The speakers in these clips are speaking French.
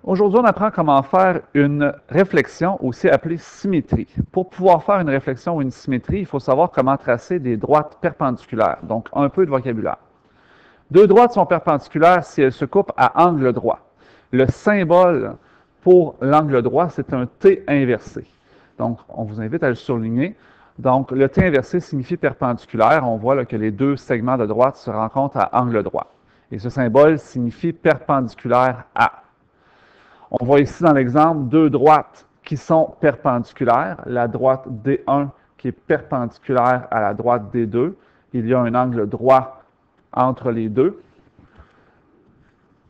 Aujourd'hui, on apprend comment faire une réflexion, aussi appelée symétrie. Pour pouvoir faire une réflexion ou une symétrie, il faut savoir comment tracer des droites perpendiculaires, donc un peu de vocabulaire. Deux droites sont perpendiculaires si elles se coupent à angle droit. Le symbole pour l'angle droit, c'est un T inversé. Donc, on vous invite à le surligner. Donc, le T inversé signifie perpendiculaire. On voit là, que les deux segments de droite se rencontrent à angle droit. Et ce symbole signifie perpendiculaire à. On voit ici dans l'exemple deux droites qui sont perpendiculaires. La droite D1 qui est perpendiculaire à la droite D2. Il y a un angle droit entre les deux.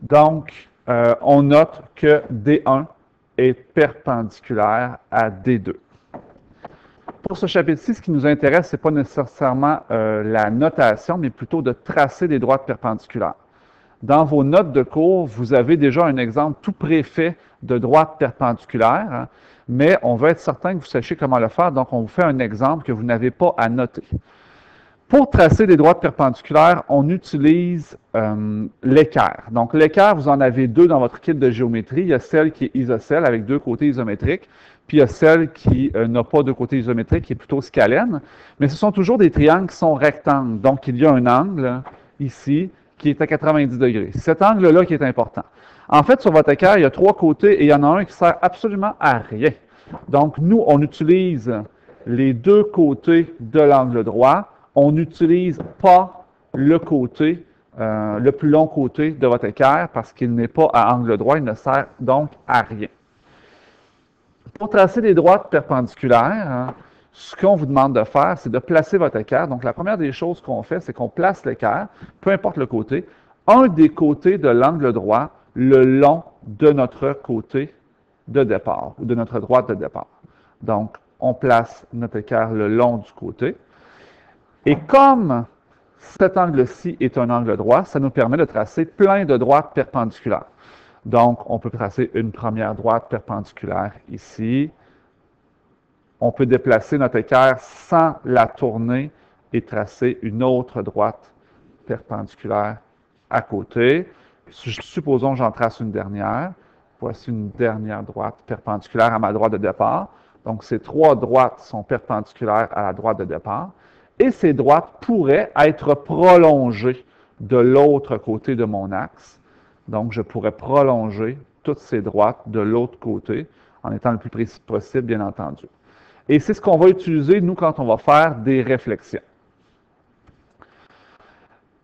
Donc, on note que D1 est perpendiculaire à D2. Pour ce chapitre-ci, ce qui nous intéresse, ce n'est pas nécessairement la notation, mais plutôt de tracer des droites perpendiculaires. Dans vos notes de cours, vous avez déjà un exemple tout préfet de droite perpendiculaire, hein, mais on veut être certain que vous sachiez comment le faire, donc on vous fait un exemple que vous n'avez pas à noter. Pour tracer des droites perpendiculaires, on utilise l'équerre. Donc l'équerre, vous en avez deux dans votre kit de géométrie. Il y a celle qui est isocèle avec deux côtés isométriques, puis il y a celle qui n'a pas de côté isométrique, qui est plutôt scalène. Mais ce sont toujours des triangles qui sont rectangles. Donc il y a un angle ici qui est à 90 degrés. C'est cet angle-là qui est important. En fait, sur votre équerre, il y a trois côtés et il y en a un qui sert absolument à rien. Donc nous, on utilise les deux côtés de l'angle droit. On n'utilise pas le côté, le plus long côté de votre équerre parce qu'il n'est pas à angle droit, il ne sert donc à rien. Pour tracer des droites perpendiculaires, hein, ce qu'on vous demande de faire, c'est de placer votre équerre. Donc, la première des choses qu'on fait, c'est qu'on place l'équerre, peu importe le côté, un des côtés de l'angle droit, le long de notre côté de départ, ou de notre droite de départ. Donc, on place notre équerre le long du côté. Et comme cet angle-ci est un angle droit, ça nous permet de tracer plein de droites perpendiculaires. Donc, on peut tracer une première droite perpendiculaire ici. On peut déplacer notre équerre sans la tourner et tracer une autre droite perpendiculaire à côté. Supposons que j'en trace une dernière. Voici une dernière droite perpendiculaire à ma droite de départ. Donc, ces trois droites sont perpendiculaires à la droite de départ. Et ces droites pourraient être prolongées de l'autre côté de mon axe. Donc, je pourrais prolonger toutes ces droites de l'autre côté, en étant le plus précis possible, bien entendu. Et c'est ce qu'on va utiliser, nous, quand on va faire des réflexions.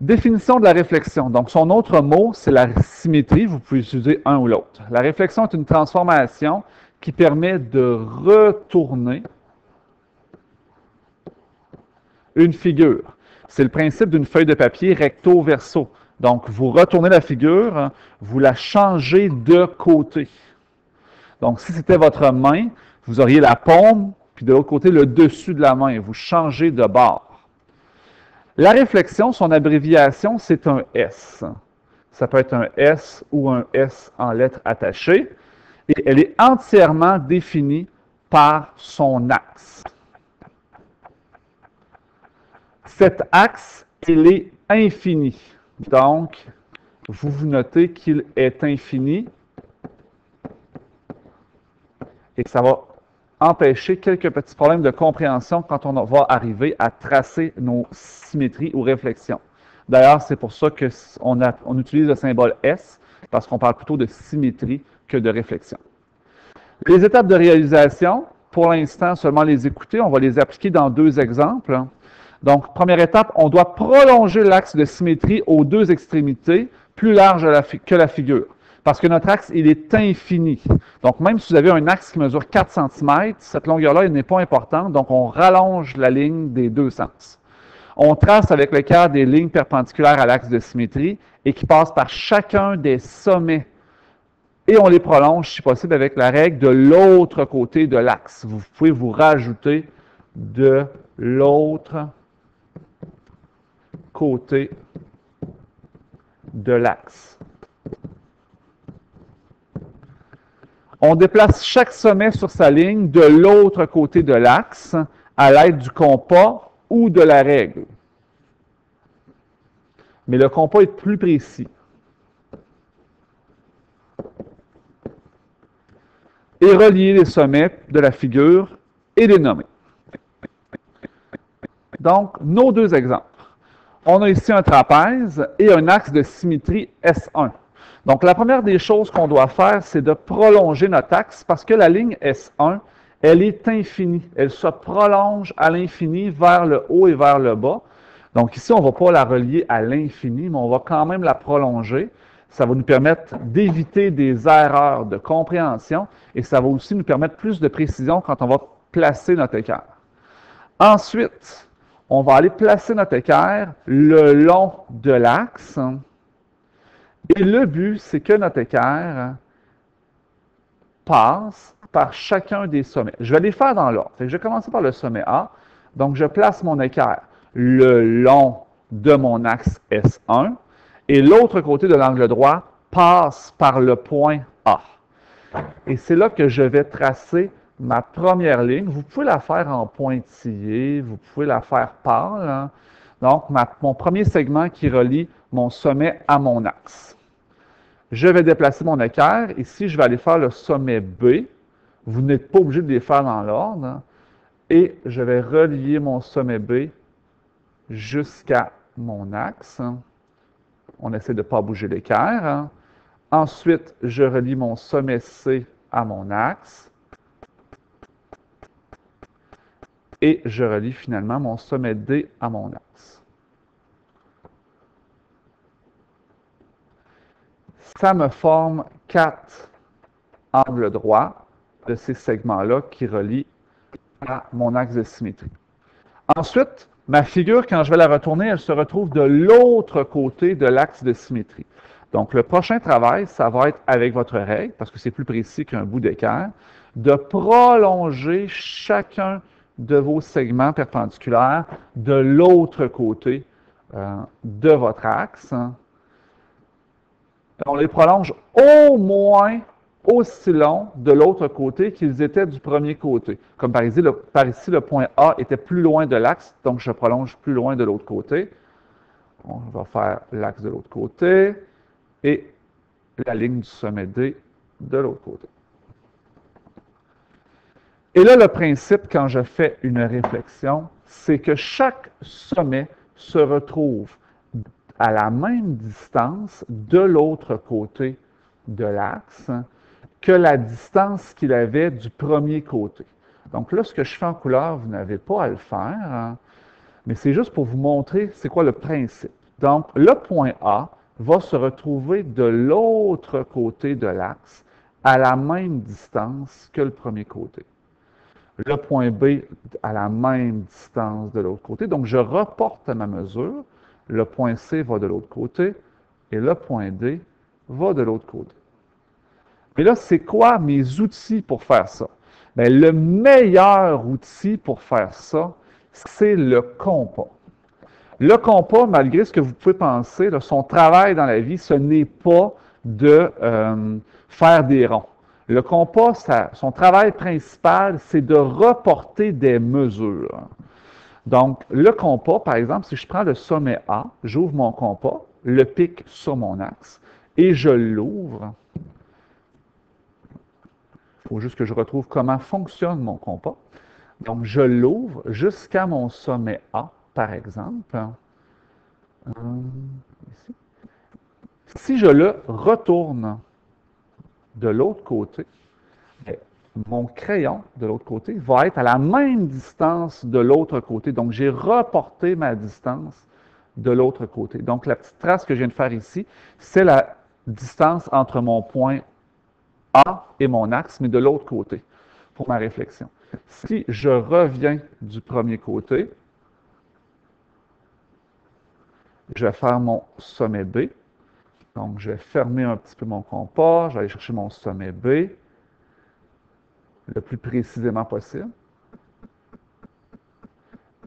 Définition de la réflexion. Donc, son autre mot, c'est la symétrie. Vous pouvez utiliser un ou l'autre. La réflexion est une transformation qui permet de retourner une figure. C'est le principe d'une feuille de papier recto-verso. Donc, vous retournez la figure, vous la changez de côté. Donc, si c'était votre main, vous auriez la paume, puis de l'autre côté, le dessus de la main. Vous changez de bord. La réflexion, son abréviation, c'est un S. Ça peut être un S ou un S en lettres attachées. Et elle est entièrement définie par son axe. Cet axe, il est infini. Donc, vous notez qu'il est infini. Et ça va empêcher quelques petits problèmes de compréhension quand on va arriver à tracer nos symétries ou réflexions. D'ailleurs, c'est pour ça qu'on utilise le symbole S, parce qu'on parle plutôt de symétrie que de réflexion. Les étapes de réalisation, pour l'instant, seulement les écouter. On va les appliquer dans deux exemples. Donc, première étape, on doit prolonger l'axe de symétrie aux deux extrémités, plus large que la figure. Parce que notre axe, il est infini. Donc, même si vous avez un axe qui mesure 4 cm, cette longueur-là, elle n'est pas importante. Donc, on rallonge la ligne des deux sens. On trace avec l'équerre des lignes perpendiculaires à l'axe de symétrie et qui passent par chacun des sommets. Et on les prolonge, si possible, avec la règle de l'autre côté de l'axe. Vous pouvez vous rajouter de l'autre côté de l'axe. On déplace chaque sommet sur sa ligne de l'autre côté de l'axe à l'aide du compas ou de la règle. Mais le compas est plus précis. et relier les sommets de la figure et les nommer. Donc, nos deux exemples. On a ici un trapèze et un axe de symétrie S1. Donc, la première des choses qu'on doit faire, c'est de prolonger notre axe parce que la ligne S1, elle est infinie. Elle se prolonge à l'infini vers le haut et vers le bas. Donc, ici, on ne va pas la relier à l'infini, mais on va quand même la prolonger. Ça va nous permettre d'éviter des erreurs de compréhension et ça va aussi nous permettre plus de précision quand on va placer notre équerre. Ensuite, on va aller placer notre équerre le long de l'axe. Et le but, c'est que notre équerre passe par chacun des sommets. Je vais les faire dans l'ordre. Je vais commencer par le sommet A. Donc, je place mon équerre le long de mon axe S1 et l'autre côté de l'angle droit passe par le point A. Et c'est là que je vais tracer ma première ligne. Vous pouvez la faire en pointillé, vous pouvez la faire pâle. Hein? Donc, mon premier segment qui relie mon sommet à mon axe. Je vais déplacer mon équerre. Ici, je vais aller faire le sommet B. Vous n'êtes pas obligé de les faire dans l'ordre. Hein? Et je vais relier mon sommet B jusqu'à mon axe. On essaie de ne pas bouger l'équerre. Hein? Ensuite, je relie mon sommet C à mon axe. Et je relie finalement mon sommet D à mon axe. Ça me forme 4 angles droits de ces segments-là qui relient à mon axe de symétrie. Ensuite, ma figure, quand je vais la retourner, elle se retrouve de l'autre côté de l'axe de symétrie. Donc, le prochain travail, ça va être avec votre règle, parce que c'est plus précis qu'un bout d'équerre, de prolonger chacun de vos segments perpendiculaires de l'autre côté de votre axe. On les prolonge au moins aussi long de l'autre côté qu'ils étaient du premier côté. Comme par ici, le point A était plus loin de l'axe, donc je prolonge plus loin de l'autre côté. On va faire l'axe de l'autre côté et la ligne du sommet D de l'autre côté. Et là, le principe, quand je fais une réflexion, c'est que chaque sommet se retrouve à la même distance de l'autre côté de l'axe que la distance qu'il avait du premier côté. Donc là, ce que je fais en couleur, vous n'avez pas à le faire, hein, mais c'est juste pour vous montrer c'est quoi le principe. Donc, le point A va se retrouver de l'autre côté de l'axe à la même distance que le premier côté. Le point B à la même distance de l'autre côté. Donc, je reporte ma mesure. Le point C va de l'autre côté et le point D va de l'autre côté. Mais là, c'est quoi mes outils pour faire ça? Bien, le meilleur outil pour faire ça, c'est le compas. Le compas, malgré ce que vous pouvez penser, là, son travail dans la vie, ce n'est pas de faire des ronds. Le compas, son travail principal, c'est de reporter des mesures. Donc, le compas, par exemple, si je prends le sommet A, j'ouvre mon compas, le pic sur mon axe, et je l'ouvre. Il faut juste que je retrouve comment fonctionne mon compas. Donc, je l'ouvre jusqu'à mon sommet A, par exemple. Ici. Si je le retourne de l'autre côté, mon crayon de l'autre côté va être à la même distance de l'autre côté. Donc, j'ai reporté ma distance de l'autre côté. Donc, la petite trace que je viens de faire ici, c'est la distance entre mon point A et mon axe, mais de l'autre côté, pour ma réflexion. Si je reviens du premier côté, je vais faire mon sommet B. Donc, je vais fermer un petit peu mon compas, je vais aller chercher mon sommet B le plus précisément possible.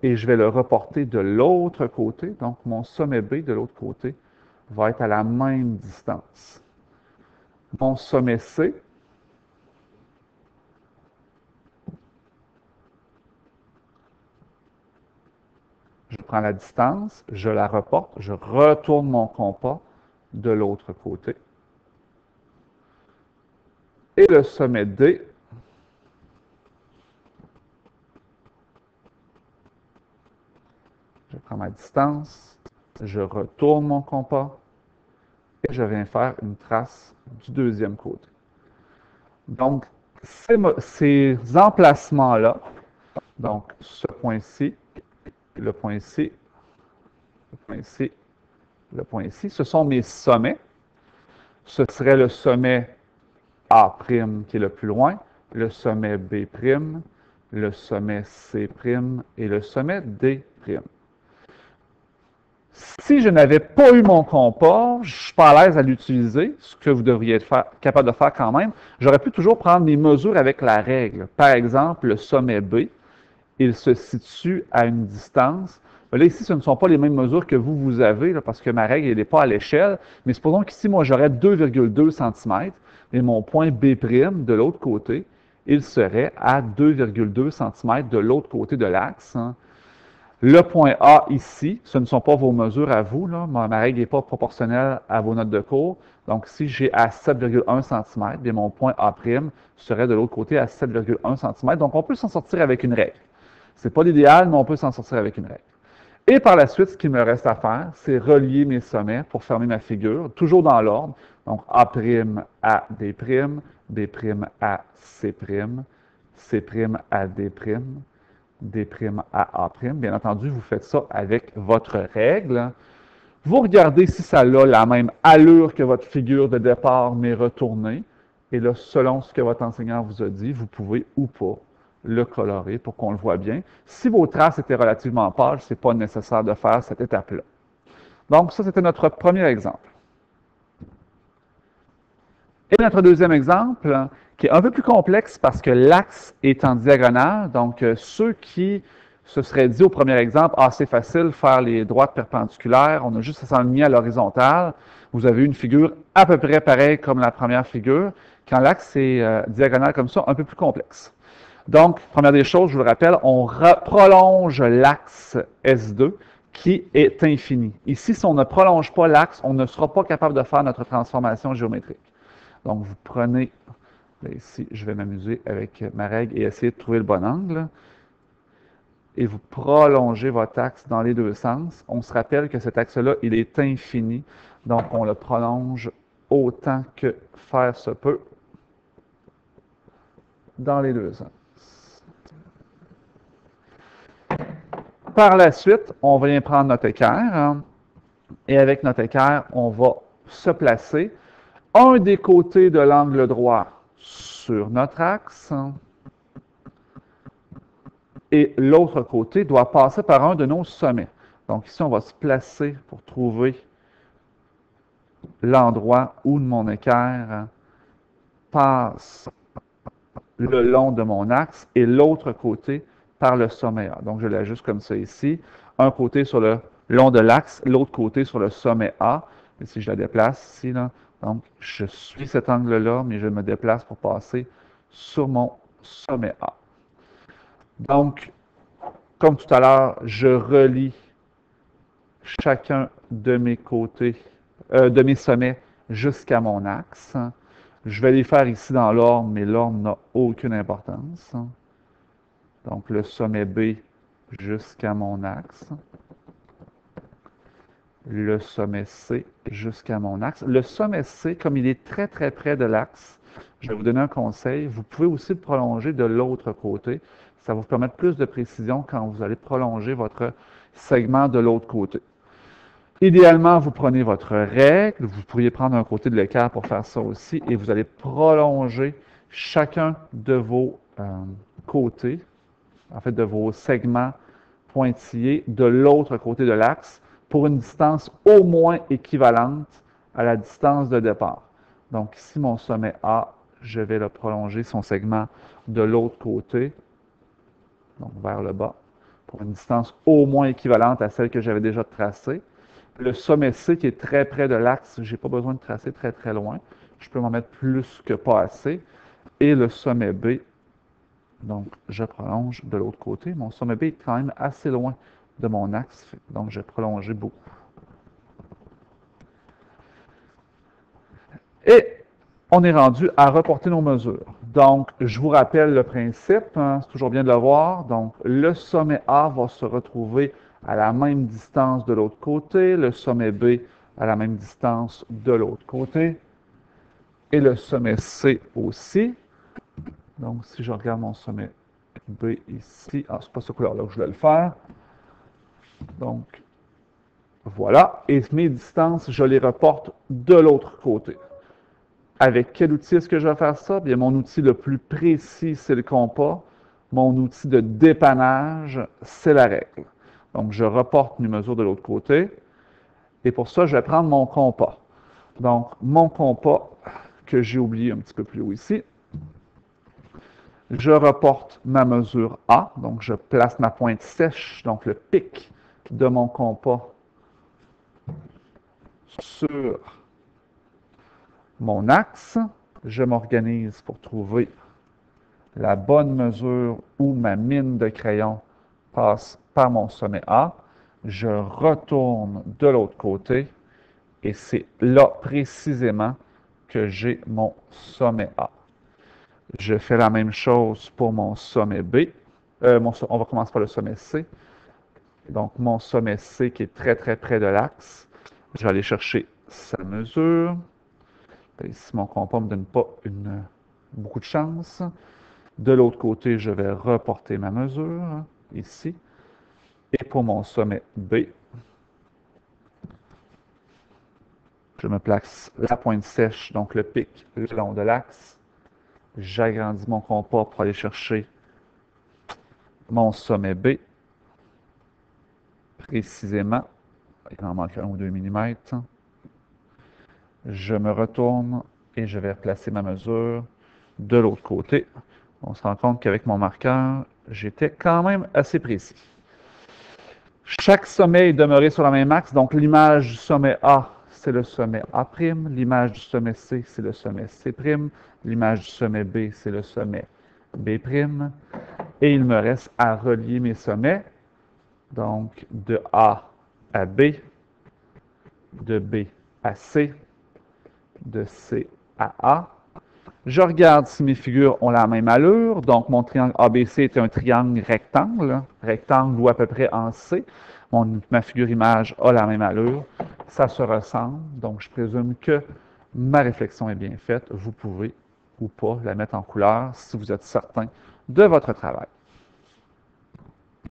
Et je vais le reporter de l'autre côté. Donc, mon sommet B de l'autre côté va être à la même distance. Mon sommet C, je prends la distance, je la reporte, je retourne mon compas de l'autre côté. Et le sommet D, prends ma distance, je retourne mon compas et je viens faire une trace du deuxième côté. Donc, ces emplacements-là, donc ce point-ci, le point ici, le point ici, le point ici, ce sont mes sommets. Ce serait le sommet A' qui est le plus loin, le sommet B', le sommet C' et le sommet D'. Si je n'avais pas eu mon compas, je ne suis pas à l'aise à l'utiliser, ce que vous devriez être capable de faire quand même, j'aurais pu toujours prendre mes mesures avec la règle. Par exemple, le sommet B, il se situe à une distance. Là, ici, ce ne sont pas les mêmes mesures que vous avez, là, parce que ma règle n'est pas à l'échelle. Mais supposons qu'ici, moi, j'aurais 2,2 cm et mon point B' de l'autre côté, il serait à 2,2 cm de l'autre côté de l'axe. Hein. Le point A ici, ce ne sont pas vos mesures à vous. Là. Ma règle n'est pas proportionnelle à vos notes de cours. Donc, si j'ai à 7,1 cm, bien, mon point A' serait de l'autre côté à 7,1 cm. Donc, on peut s'en sortir avec une règle. Ce n'est pas l'idéal, mais on peut s'en sortir avec une règle. Et par la suite, ce qu'il me reste à faire, c'est relier mes sommets pour fermer ma figure, toujours dans l'ordre. Donc, A' à D', D' à C', C' à D', D' à A'. Bien entendu, vous faites ça avec votre règle. Vous regardez si ça a la même allure que votre figure de départ, mais retournée. Et là, selon ce que votre enseignant vous a dit, vous pouvez ou pas le colorer pour qu'on le voit bien. Si vos traces étaient relativement pâles, ce n'est pas nécessaire de faire cette étape-là. Donc, ça, c'était notre premier exemple. Et notre deuxième exemple, qui est un peu plus complexe parce que l'axe est en diagonale. Donc, ceux qui se seraient dit au premier exemple, « Ah, c'est facile, faire les droites perpendiculaires, on a juste à s'enligner à l'horizontale. » Vous avez une figure à peu près pareille comme la première figure. Quand l'axe est diagonal comme ça, un peu plus complexe. Donc, première des choses, je vous le rappelle, on prolonge l'axe S2 qui est infini. Ici, si on ne prolonge pas l'axe, on ne sera pas capable de faire notre transformation géométrique. Donc, vous prenez, là, ici, je vais m'amuser avec ma règle et essayer de trouver le bon angle. Et vous prolongez votre axe dans les deux sens. On se rappelle que cet axe-là, il est infini. Donc, on le prolonge autant que faire se peut dans les deux sens. Par la suite, on vient prendre notre équerre. Hein, et avec notre équerre, on va se placer un des côtés de l'angle droit sur notre axe. Et l'autre côté doit passer par un de nos sommets. Donc ici, on va se placer pour trouver l'endroit où mon équerre passe le long de mon axe et l'autre côté par le sommet A. Donc je l'ajuste comme ça ici. Un côté sur le long de l'axe, l'autre côté sur le sommet A. Et si je la déplace ici, là, donc je suis cet angle-là, mais je me déplace pour passer sur mon sommet A. Donc, comme tout à l'heure, je relie chacun de mes côtés, de mes sommets jusqu'à mon axe. Je vais les faire ici dans l'ordre, mais l'ordre n'a aucune importance. Donc, le sommet B jusqu'à mon axe. Le sommet C jusqu'à mon axe. Le sommet C, comme il est très, très près de l'axe, je vais vous donner un conseil. Vous pouvez aussi le prolonger de l'autre côté. Ça va vous permettre plus de précision quand vous allez prolonger votre segment de l'autre côté. Idéalement, vous prenez votre règle. Vous pourriez prendre un côté de l'équerre pour faire ça aussi. Et vous allez prolonger chacun de vos côtés, en fait de vos segments pointillés de l'autre côté de l'axe pour une distance au moins équivalente à la distance de départ. Donc ici, mon sommet A, je vais le prolonger, son segment de l'autre côté, donc vers le bas, pour une distance au moins équivalente à celle que j'avais déjà tracée. Le sommet C, qui est très près de l'axe, je n'ai pas besoin de tracer très très loin. Je peux m'en mettre plus que pas assez. Et le sommet B, donc je prolonge de l'autre côté. Mon sommet B est quand même assez loin de mon axe, donc je vais prolonger beaucoup. Et on est rendu à reporter nos mesures. Donc, je vous rappelle le principe, hein, c'est toujours bien de le voir. Donc, le sommet A va se retrouver à la même distance de l'autre côté, le sommet B à la même distance de l'autre côté, et le sommet C aussi. Donc, si je regarde mon sommet B ici, c'est pas ce couleur-là que je voulais le faire. Donc, voilà. Et mes distances, je les reporte de l'autre côté. Avec quel outil est-ce que je vais faire ça? Bien, mon outil le plus précis, c'est le compas. Mon outil de dépannage, c'est la règle. Donc, je reporte mes mesures de l'autre côté. Et pour ça, je vais prendre mon compas. Donc, mon compas, que j'ai oublié un petit peu plus haut ici, je reporte ma mesure A. Donc, je place ma pointe sèche, donc le pic de mon compas sur mon axe. Je m'organise pour trouver la bonne mesure où ma mine de crayon passe par mon sommet A. Je retourne de l'autre côté et c'est là précisément que j'ai mon sommet A. Je fais la même chose pour mon sommet B. On va commencer par le sommet C. Donc, mon sommet C qui est très, très près de l'axe. Je vais aller chercher sa mesure. Ici, mon compas ne me donne pas beaucoup de chance. De l'autre côté, je vais reporter ma mesure, ici. Et pour mon sommet B, je me place la pointe sèche, donc le pic le long de l'axe. J'agrandis mon compas pour aller chercher mon sommet B, précisément. Il en manque 1 ou 2 mm. Je me retourne et je vais replacer ma mesure de l'autre côté. On se rend compte qu'avec mon marqueur, j'étais quand même assez précis. Chaque sommet est demeuré sur la même axe, donc l'image du sommet A, c'est le sommet A', l'image du sommet C, c'est le sommet C', l'image du sommet B, c'est le sommet B', et il me reste à relier mes sommets, donc de A à B, de B à C, de C à A. Je regarde si mes figures ont la même allure. Donc, mon triangle ABC est un triangle rectangle, rectangle ou à peu près en C. Ma figure image a la même allure. Ça se ressemble. Donc, je présume que ma réflexion est bien faite. Vous pouvez ou pas la mettre en couleur si vous êtes certain de votre travail.